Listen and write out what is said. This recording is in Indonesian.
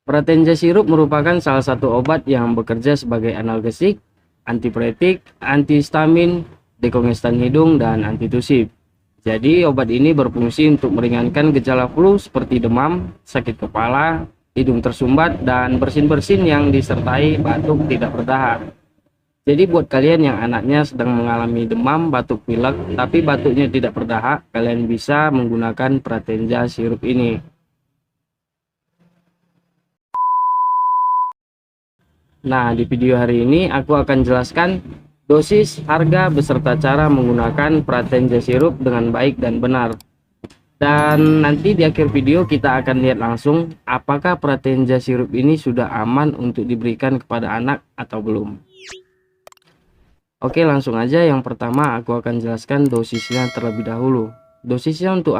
Pratenja sirup merupakan salah satu obat yang bekerja sebagai analgesik, antipiretik, antihistamin, dekongestan hidung, dan antitusif. Jadi, obat ini berfungsi untuk meringankan gejala flu seperti demam, sakit kepala, hidung tersumbat, dan bersin-bersin yang disertai batuk tidak berdahak. Jadi, buat kalian yang anaknya sedang mengalami demam, batuk pilek, tapi batuknya tidak berdahak, kalian bisa menggunakan Pratenja sirup ini. Nah, di video hari ini aku akan jelaskan dosis, harga, beserta cara menggunakan Pratenja sirup dengan baik dan benar. Dan nanti di akhir video kita akan lihat langsung apakah Pratenja sirup ini sudah aman untuk diberikan kepada anak atau belum. Oke, langsung aja. Yang pertama aku akan jelaskan dosisnya terlebih dahulu. Dosisnya untuk